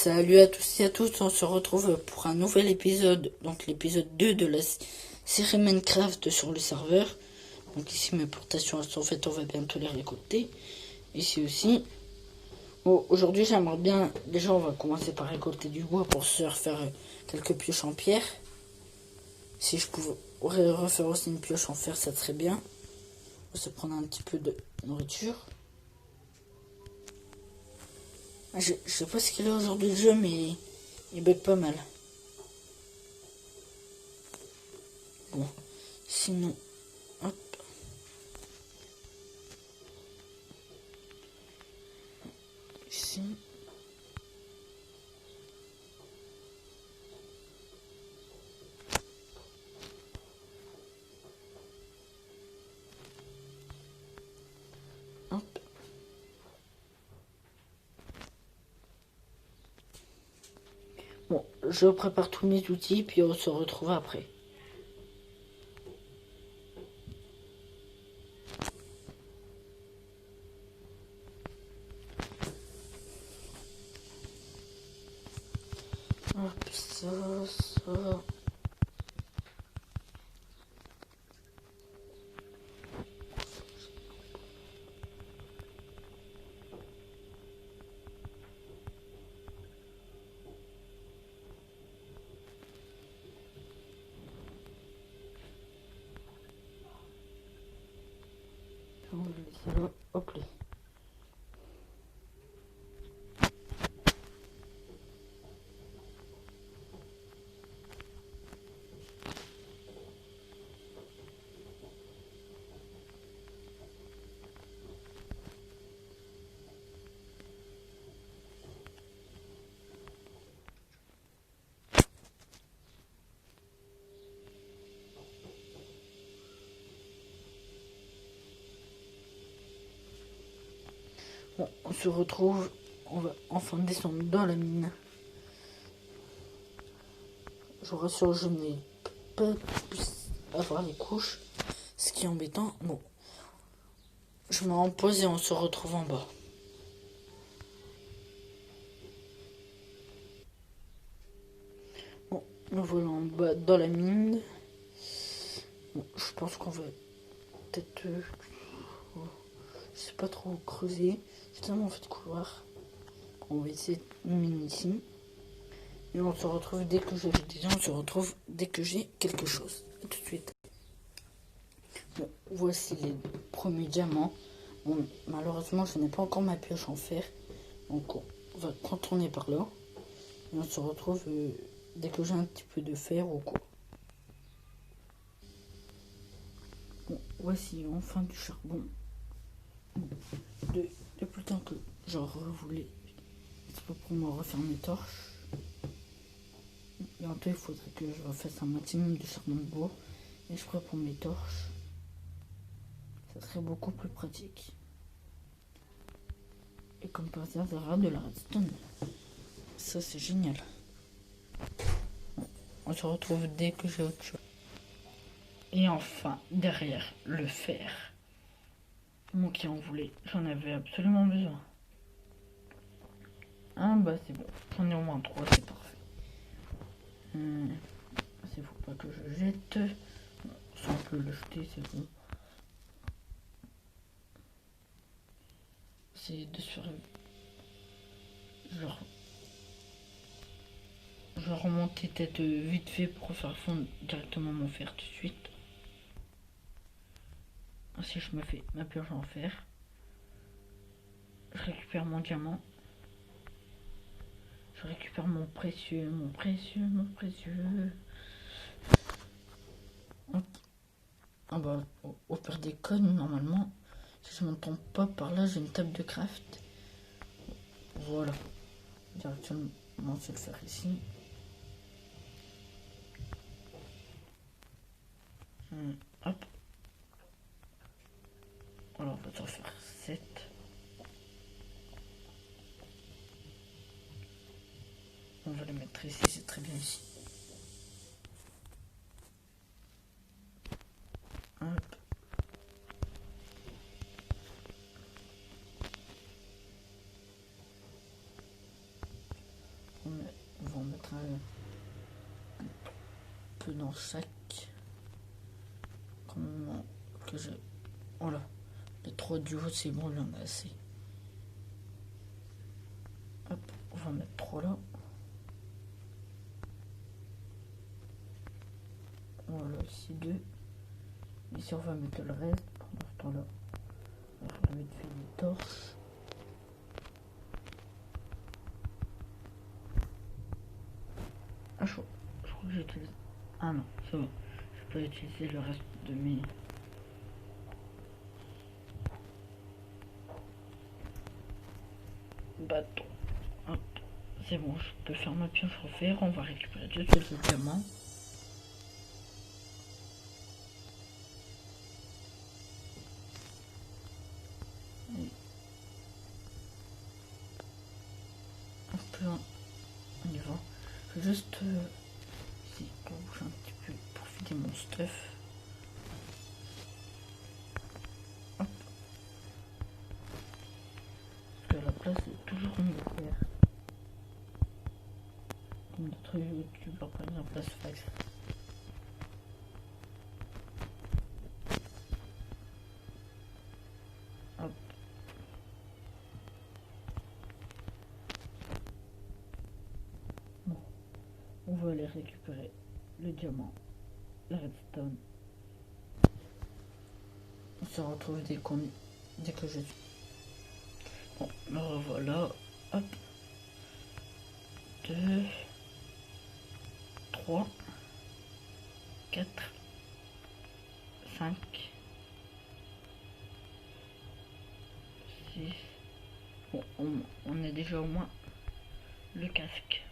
Salut à tous et à toutes, on se retrouve pour un nouvel épisode, donc l'épisode 2 de la série Minecraft sur le serveur. Donc ici mes portations sont faites, on va bientôt les récolter. Ici aussi. Bon, aujourd'hui j'aimerais bien, déjà on va commencer par récolter du bois pour se refaire quelques pioches en pierre. Si je pourrais refaire aussi une pioche en fer, ça serait bien. On va se prendre un petit peu de nourriture. Je sais pas ce qu'il est aujourd'hui le jeu, mais il bug pas mal. Bon, sinon, hop. Ici. Hop. Bon, je prépare tous mes outils, puis on se retrouve après. Hop, ça. On va le laisser là. Hop là. Bon, on se retrouve, on va enfin descendre dans la mine. Je vous rassure, je n'ai pas pu avoir les couches, ce qui est embêtant. Bon, je me repose et on se retrouve en bas. Bon, nous voilà en bas dans la mine. Bon, je pense qu'on va peut-être... je sais pas trop creuser. J'ai tellement fait de couloir. On va essayer de mine ici. Et on se retrouve dès que j'ai quelque chose. A tout de suite. Bon, voici les premiers diamants. Bon, malheureusement, je n'ai pas encore ma pioche en fer. Donc, on va contourner par là. Et on se retrouve dès que j'ai un petit peu de fer ou quoi. Bon, voici enfin du charbon. Bon, depuis le temps que j'en voulais, c'est pas pour me refaire mes torches. Bientôt, il faudrait que je refasse un maximum de charbon de bois. Et je ferai pour mes torches. Ça serait beaucoup plus pratique. Et comme par hasard, ça aura de la redstone. Ça, c'est génial. Bon, on se retrouve dès que j'ai autre chose. Et enfin, derrière, le fer. Moi qui en voulais, j'en avais absolument besoin. Ah bah c'est bon, j'en ai au moins 3, c'est parfait. Il faut pas que je jette. Si on peut le jeter, c'est bon. C'est de se faire... Je vais remonter tête vite fait pour faire fondre directement mon fer tout de suite. Ainsi je me fais ma pioche en fer. Je récupère mon diamant. Je récupère mon précieux. Hop. Ah bah, au pire des connes, normalement, si je m'entends pas par là, j'ai une table de craft. Voilà. Directement, on va le faire ici. Hop. Alors, on va en faire 7. On va les mettre ici, c'est très bien ici. Hop. on va en mettre un peu dans chaque. Comme que j'ai. Voilà. Les 3 du haut, c'est bon, il y en a assez. Hop, on va en mettre 3 là. Voilà, ici 2. Ici, on va mettre le reste. Pendant ce temps-là, on va mettre une torche. Ah, je crois que j'utilise. Ah non, c'est bon. Je peux utiliser le reste de mes. Bâton. Hop, c'est bon, je peux faire ma pioche en fer. On va récupérer tout ce diamant. Hop là, on y va. Je vais juste ici pour bouger un petit peu pour vider mon stuff. Hop. Parce que la place est toujours militaire. Comme d'autres youtubeurs par exemple la Sfax. Hop. Bon. On va aller récupérer le diamant, la redstone. On se retrouve dès que je suis. Bon, me revoilà. Hop. 2, 3, 4, 5, 6. Bon, on a déjà au moins le casque.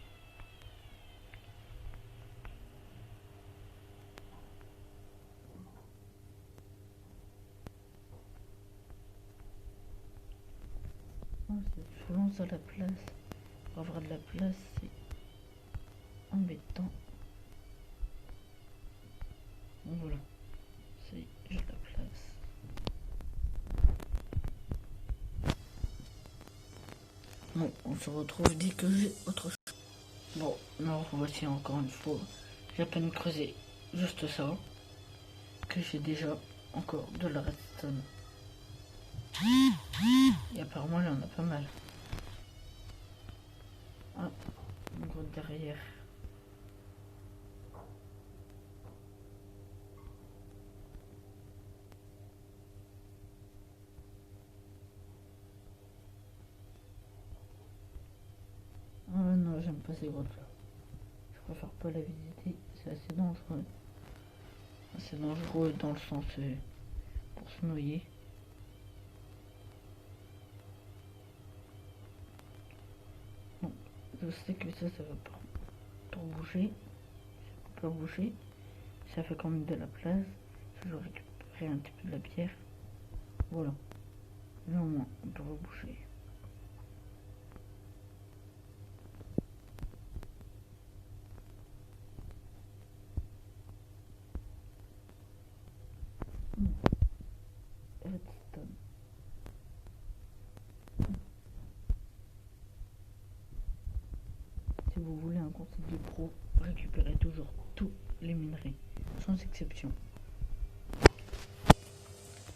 Oh, c'est souvent à la place. Pour avoir de la place, c'est embêtant. Bon, voilà. J'ai de la place. Bon, on se retrouve dès que j'ai autre chose. Bon, non, voici encore une fois. J'ai à peine creusé juste ça. Que j'ai déjà encore de la redstone. Et apparemment, il y en a pas mal. Ah, une grotte derrière. Ah non, j'aime pas ces grottes là. Je préfère pas la visiter, c'est assez dangereux. C'est dangereux dans le sens pour se noyer. Bon, je sais que ça va pas bouger. Ça peut pas bouger. Ça fait quand même de la place. Je vais récupérer un petit peu de la pierre. Voilà. Là au moins, on peut reboucher. Redstone. Si vous voulez un conseil de pro, récupérez toujours tous les minerais, sans exception.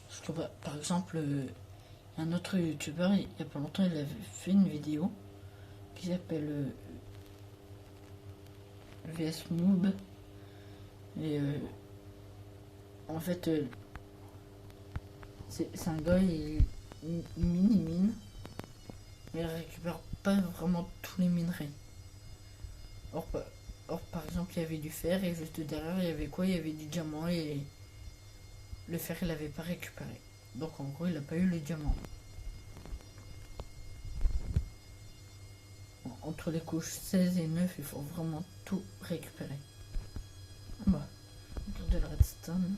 Parce que, par exemple, un autre youtubeur, il y a pas longtemps, il avait fait une vidéo qui s'appelle VS Moob. Et en fait, c'est un gars, il mine, mais il récupère pas vraiment tous les minerais. Or, par exemple, il y avait du fer et juste derrière, il y avait quoi? Il y avait du diamant et le fer, il l'avait pas récupéré. Donc, en gros, il a pas eu le diamant. Entre les couches 16 et 9, il faut vraiment tout récupérer. Bah, de la redstone.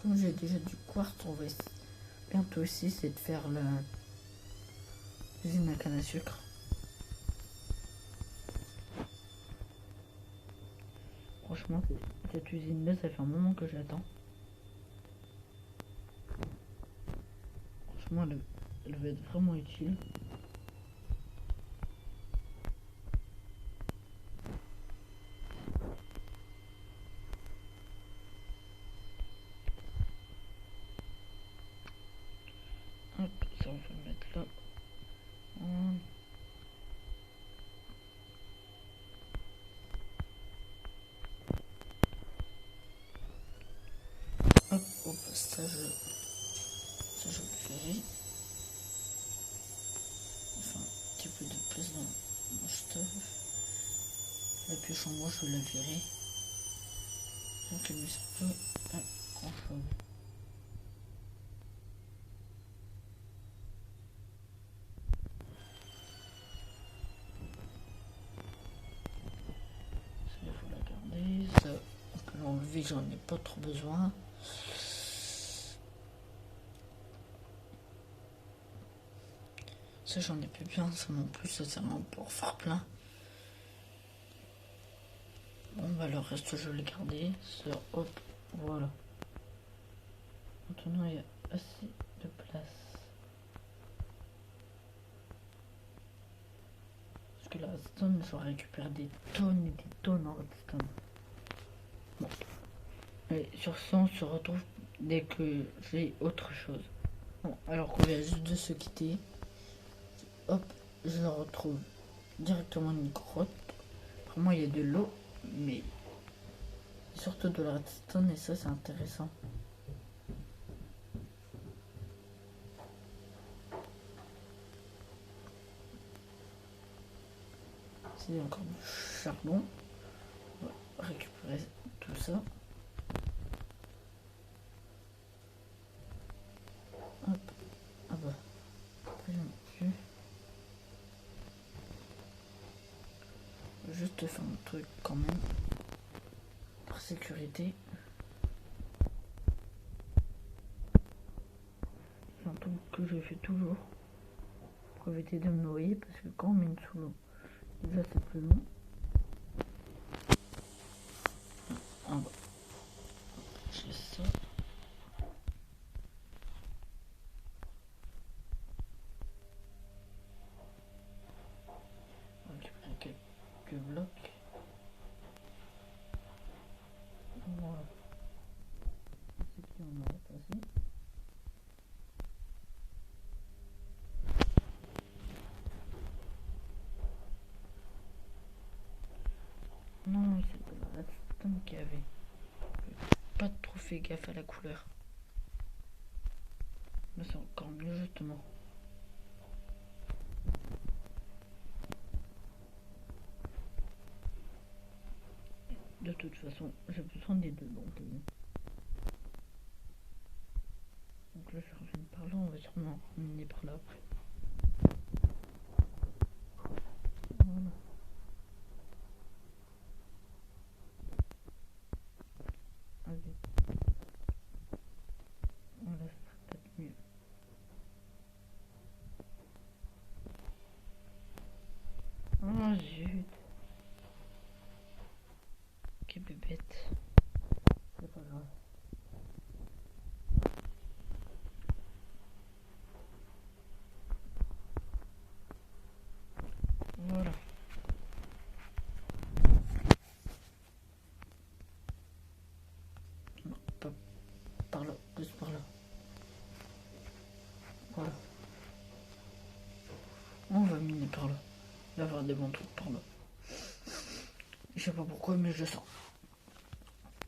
Comme j'ai déjà du quartz, on va bientôt aussi c'est de faire l'usine à canne à sucre. Franchement, cette usine là, ça fait un moment que j'attends. franchement, elle va être vraiment utile. Hop, ça on va le mettre là. Hop, au passage, ça je le ferai. Enfin, un petit peu de place dans mon stuff. La pioche en bois, je la verrai. Donc elle me sert pas à grand chose. Ça, il faut la garder. Ça, on peut l'enlever, j'en ai pas trop besoin. Ça, j'en ai plus bien, ça non plus, ça sert pour faire plein. Bon, bah le reste, je vais le garder. Ça, hop, voilà. Maintenant, il y a assez de place. Parce que la redstone, je récupère des tonnes et des tonnes en redstone. Bon. Et sur ça, on se retrouve dès que j'ai autre chose. Bon, alors qu'on vient juste de se quitter. Hop, je retrouve directement une grotte. Vraiment, il y a de l'eau, mais surtout de la redstone, et ça, c'est intéressant. C'est encore du charbon. On va récupérer tout ça. Hop, ah bah, pas dessus. Juste faire un truc quand même, par sécurité. C'est un truc que je fais toujours pour éviter de me noyer, parce que quand on mine sous l'eau, déjà c'est plus long. Ah bah, j'ai ça. On va récupérer quelques blocs. Voilà. C'est qui on a passé. Non, c'est pas la redstone qu'il y avait. Pas trop fait gaffe à la couleur. Mais c'est encore mieux justement. De toute façon, j'ai besoin des deux donc là je reviens par là, on va sûrement miner par là après. Voilà. Allez. Voilà, ça sera peut-être mieux. Oh zut. Quelle bébête. C'est pas grave. Voilà. Non, pas par là, plus par là. Voilà. On va miner par là. Il va y avoir des bons trucs par là. Je sais pas pourquoi, mais je le sens.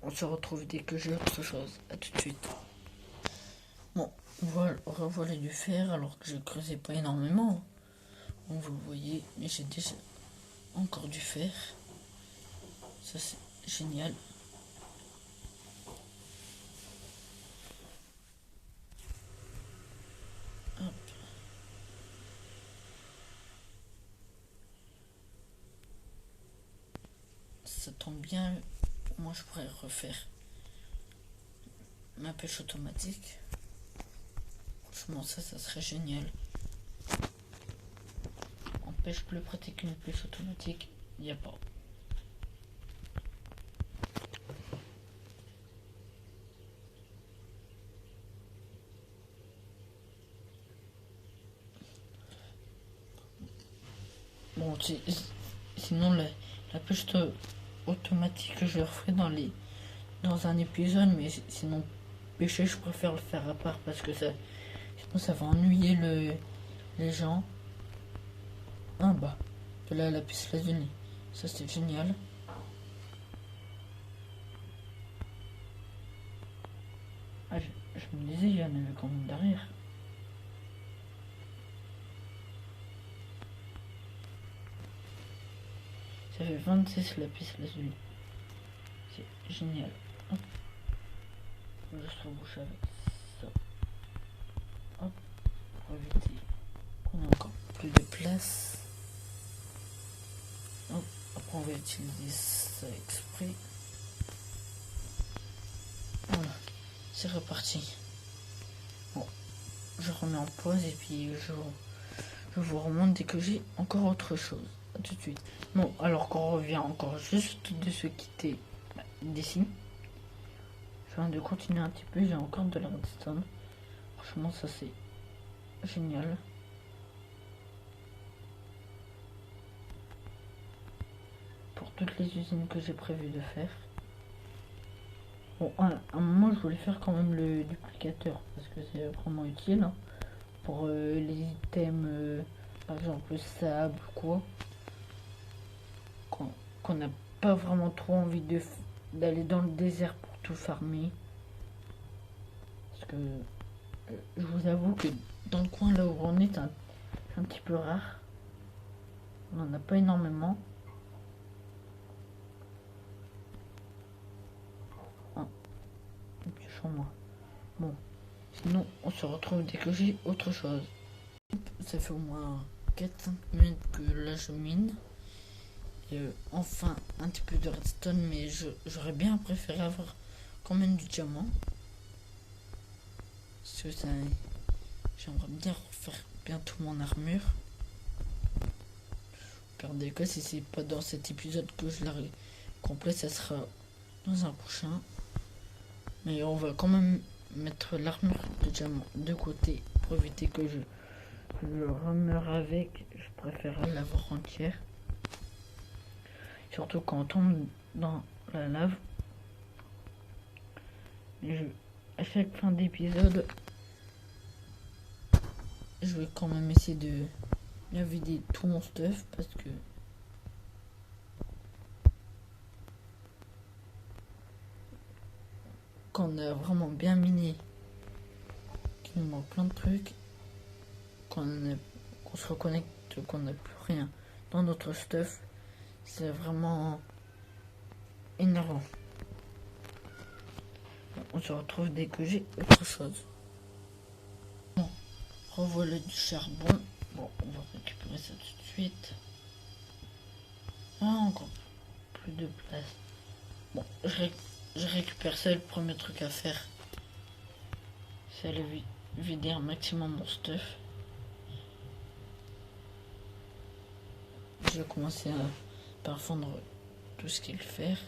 On se retrouve dès que j'ai autre chose. A tout de suite. Bon, revoilà du fer alors que je creusais pas énormément. Bon, vous le voyez, mais j'ai déjà encore du fer. Ça c'est génial. Hop. Ça tombe bien, moi je pourrais refaire ma pêche automatique. Franchement ça serait génial. En pêche plus pratique qu'une pêche automatique, il n'y a pas. Bon, sinon la pêche automatique, je le referai dans un épisode, mais sinon pêcher, je préfère le faire à part parce que sinon ça va ennuyer les gens. Ah bah, de là la piste lazuli, ça c'est génial. Ah, je me disais, il y en avait quand même derrière. Ça fait 26 la piste lazuli. C'est génial. Hop. Je se rebouche avec ça. Hop, pour éviter qu'on ait encore plus de place. Hop, après on va utiliser ça exprès. Voilà, c'est reparti. Bon, je remets en pause et puis je vous remonte dès que j'ai encore autre chose. A tout de suite. Bon, alors qu'on revient encore juste de se quitter d'ici. Je viens de continuer un petit peu, j'ai encore de la redstone. Franchement, ça c'est génial. Pour toutes les usines que j'ai prévu de faire. Bon, à un moment, je voulais faire quand même le duplicateur parce que c'est vraiment utile hein, pour les items, par exemple le sable ou quoi, qu'on n'a pas vraiment trop envie d'aller dans le désert pour tout farmer. Parce que je vous avoue que dans le coin là où on est, c'est un petit peu rare. On n'en a pas énormément. Moi. Bon, sinon on se retrouve dès que j'ai autre chose. Ça fait au moins 4-5 minutes que là je mine. Et enfin un petit peu de redstone, mais j'aurais bien préféré avoir quand même du diamant. Parce que ça, j'aimerais bien refaire bientôt mon armure. Regardez quoi, si c'est pas dans cet épisode que je la complète, ça sera dans un prochain. Mais on va quand même mettre l'armure de diamant de côté pour éviter que je remeure avec. Je préfère l'avoir entière. Surtout quand on tombe dans la lave. À chaque fin d'épisode, je vais quand même essayer de bien vider tout mon stuff parce que quand on a vraiment bien miné, qu'il nous manque plein de trucs, qu'on se reconnecte, qu'on n'a plus rien dans notre stuff, c'est vraiment énervant. On se retrouve dès que j'ai autre chose. Bon, revoilà du charbon. Bon, on va récupérer ça tout de suite. Ah, encore plus de place. Bon, je récupère ça, le premier truc à faire. C'est aller vider un maximum mon stuff. Je vais commencer par fondre tout ce qu'il y a à faire.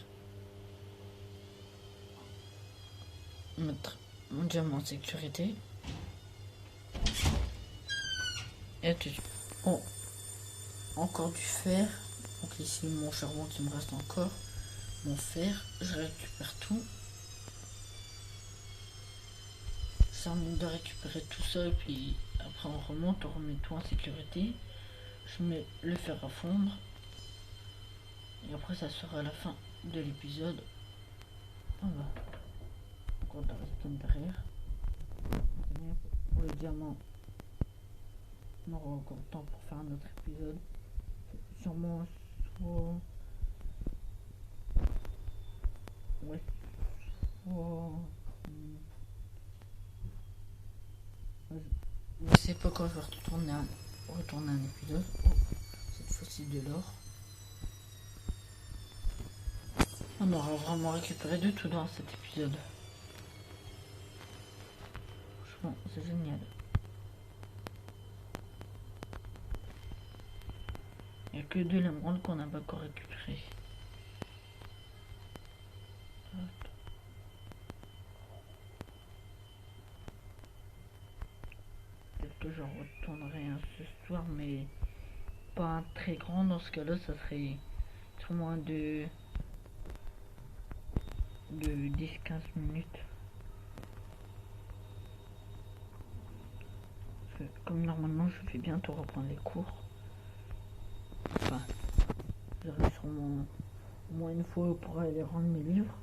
Mettre mon diamant en sécurité. Et tout. Bon, encore du fer. Donc ici mon charbon qui me reste encore. Mon fer, je récupère tout. Ça me de récupérer tout ça et puis après on remonte, on remet tout en sécurité. Je mets le fer à fondre. Et après ça sera la fin de l'épisode. Voilà. Encore de la redstone derrière. Pour le diamant, on aura encore le temps pour faire un autre épisode. Sûrement soit... Ouais. Soit... Je sais pas quand je vais retourner un épisode. Oh, cette fois-ci de l'or. On aura vraiment récupéré de tout dans cet épisode. Franchement, c'est génial. Il n'y a que de l'émeraude qu'on n'a pas encore récupéré. Peut-être que j'en retournerai un ce soir, mais pas très grand. Dans ce cas-là, ça serait sur moins de 10-15 minutes. Comme normalement, je vais bientôt reprendre les cours. Enfin, j'aurai sûrement au moins une fois pour aller rendre mes livres.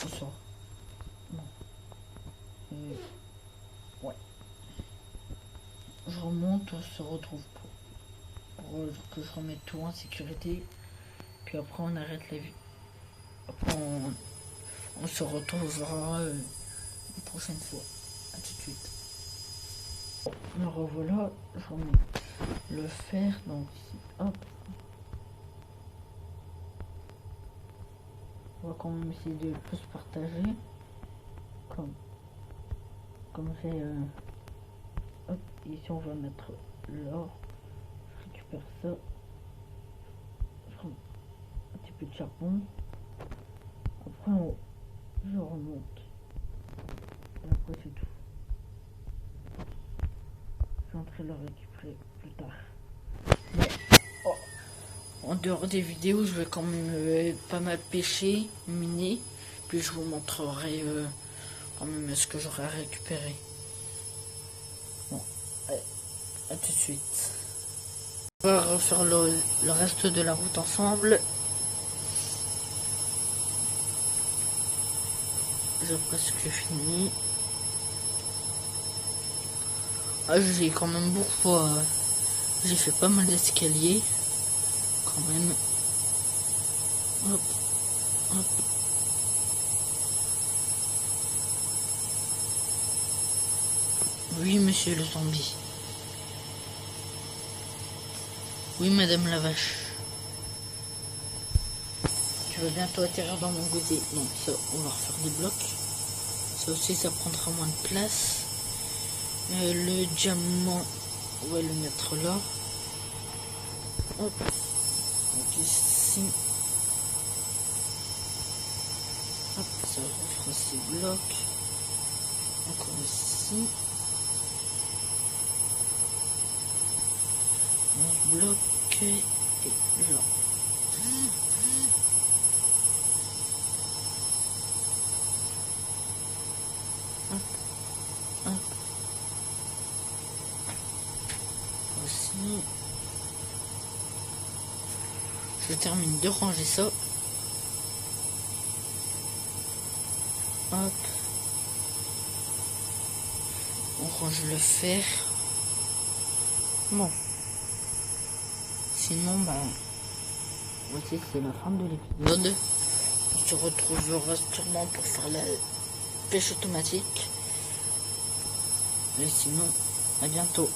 Bonsoir. Non. Ouais. Je remonte, on se retrouve pour que je remette tout en sécurité. Puis après on arrête la vie. Après on se retrouvera une prochaine fois. A tout de suite. Me revoilà, je remets le fer, donc ici, hop. On va quand même essayer de plus partager. Comme j'ai hop, ici on va mettre l'or. Je récupère ça. Je prends un petit peu de charbon. Après je remonte. Et après c'est tout. Je vais entrer le récupérer plus tard. Mais en dehors des vidéos, je vais quand même pas mal pêcher, miner. Puis je vous montrerai quand même ce que j'aurai récupéré. Bon, à tout de suite. On va refaire le reste de la route ensemble. J'ai presque fini. Ah, j'ai quand même beaucoup. J'ai fait pas mal d'escaliers. Quand même. Hop, hop. Oui, monsieur le zombie. Oui, madame la vache. Tu vas bientôt atterrir dans mon gosier. Non, ça, on va refaire des blocs. Ça aussi, ça prendra moins de place. Le diamant, on va le mettre là. Hop. Donc ici. Hop, ça refera ces blocs. Encore ici. 11 blocs et là. Hop, hop. Aussi. Je termine de ranger ça. Hop. On range le fer. Bon. Sinon, bah, voici, c'est la fin de l'épisode. On se retrouvera sûrement pour faire la pêche automatique. Et sinon, à bientôt.